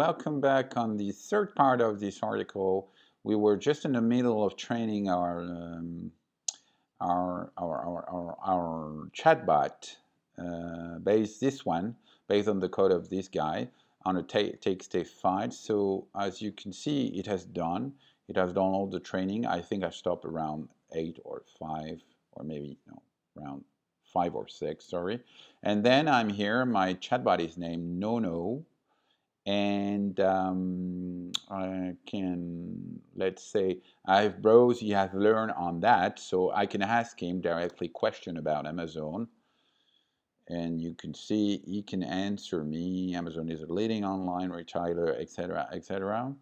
welcome back on the third part of this article. We were just in the middle of training our chatbot, based on the code of this guy on a TXT file. So as you can see, it has done all the training. I think I stopped around 8 or 5, or maybe no, around 5 or 6. Sorry. And then I'm here. My chatbot is named Nono. And I can, let's say, I've browsed, he has learned on that, so I can ask him directly question about Amazon. And you can see he can answer me. Amazon is a leading online retailer, etc., etc.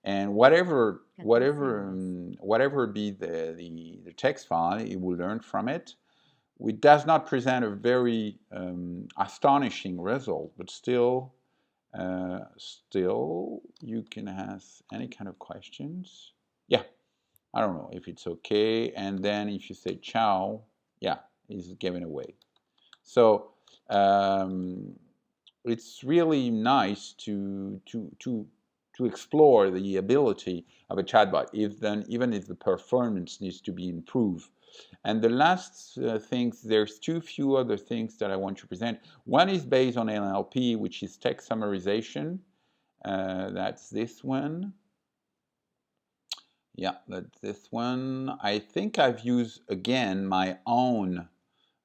And whatever be the text file, he will learn from it. It does not present a very astonishing result, but still you can ask any kind of questions. Yeah, I don't know if it's okay. And then if you say ciao, yeah, it's given away. So it's really nice to explore the ability of a chatbot, even if the performance needs to be improved. And the last things, there's too few other things that I want to present. One is based on NLP, which is text summarization. That's this one. Yeah, that's this one. I think I've used, again, my own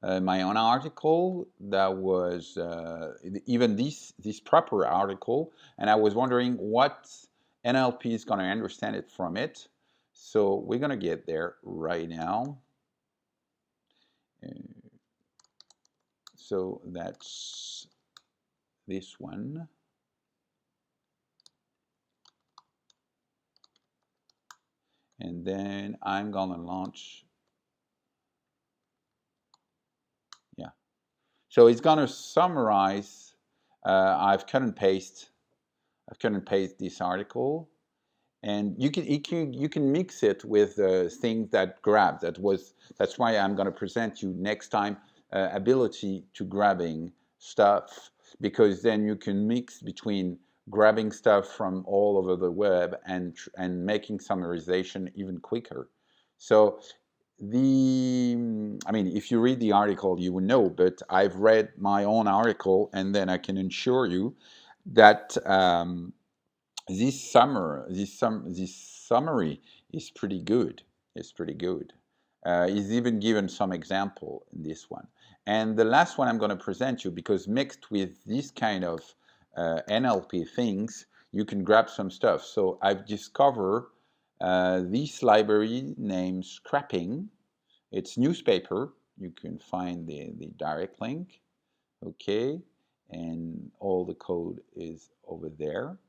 article that was even this proper article, and I was wondering what NLP is going to understand it from it. So we're going to get there right now. So that's this one. And then I'm going to launch. Yeah. So it's going to summarize. I've cut and paste this article. And you can mix it with things that grab. That's why I'm going to present you next time ability to grabbing stuff, because then you can mix between grabbing stuff from all over the web and making summarization even quicker. So I mean, if you read the article, you will know. But I've read my own article, and then I can assure you that. This summary is pretty good. It's pretty good. He's even given some example in this one. And the last one I'm going to present you, because mixed with this kind of NLP things, you can grab some stuff. So I've discovered this library named Scrapping. It's newspaper. You can find the direct link. Okay. And all the code is over there.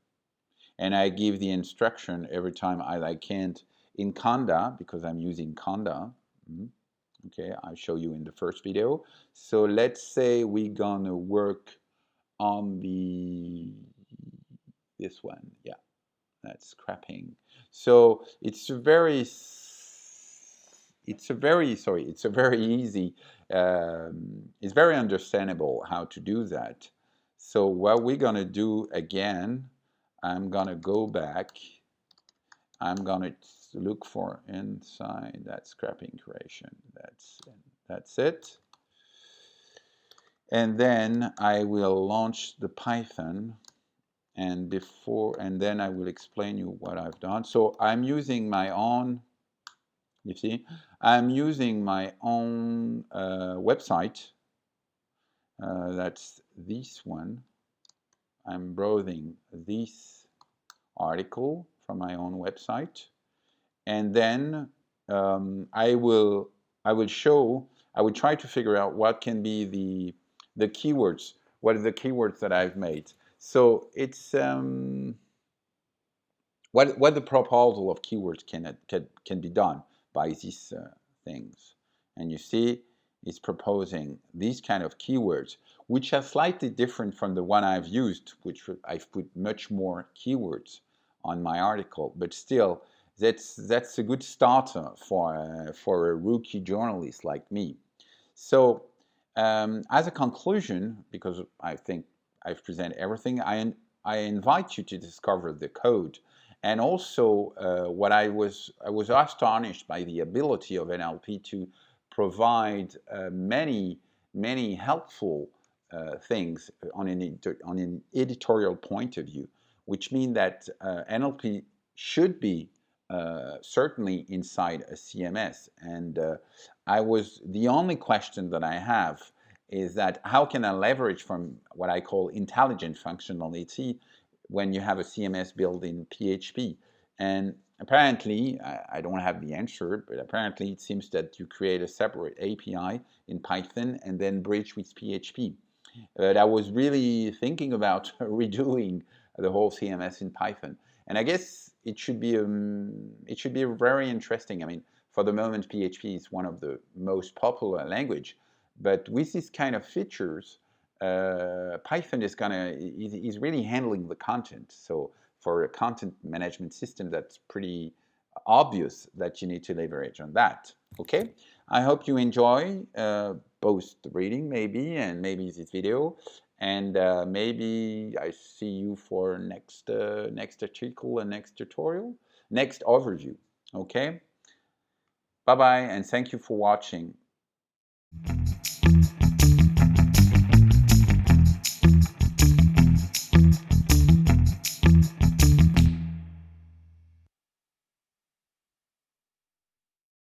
And I give the instruction every time I can't in Conda, because I'm using Conda. Okay, I'll show you in the first video. So let's say we're gonna work on this one. Yeah, that's scrapping. So it's a very easy. It's very understandable how to do that. So what we're gonna do again, I'm gonna go back. I'm gonna look for inside that scrapping creation. That's it. And then I will launch the Python, and then I will explain you what I've done. So I'm using my own. You see, I'm using my own website. That's this one. I'm browsing this article from my own website, and then I will try to figure out what can be the keywords. What are the keywords that I've made? So it's what the proposal of keywords can be done by these things. And you see, it's proposing these kind of keywords, which are slightly different from the one I've used, which I've put much more keywords on my article, but still, that's a good starter for a rookie journalist like me. So as a conclusion, because I think I've presented everything, I invite you to discover the code. And also, what I was astonished by the ability of NLP to provide many helpful things on an editorial point of view, which means that NLP should be certainly inside a CMS. And the only question that I have is that how can I leverage from what I call intelligent functionality when you have a CMS built in PHP? And apparently, I don't have the answer, but apparently it seems that you create a separate API in Python and then bridge with PHP. But I was really thinking about redoing the whole CMS in Python, and I guess it should be very interesting. I mean, for the moment, PHP is one of the most popular language, but with these kind of features, Python is really handling the content. So for a content management system, that's pretty obvious that you need to leverage on that. Okay, I hope you enjoy both the reading maybe and maybe this video, and maybe I see you for next article and next tutorial, next overview. Okay, bye bye, and thank you for watching.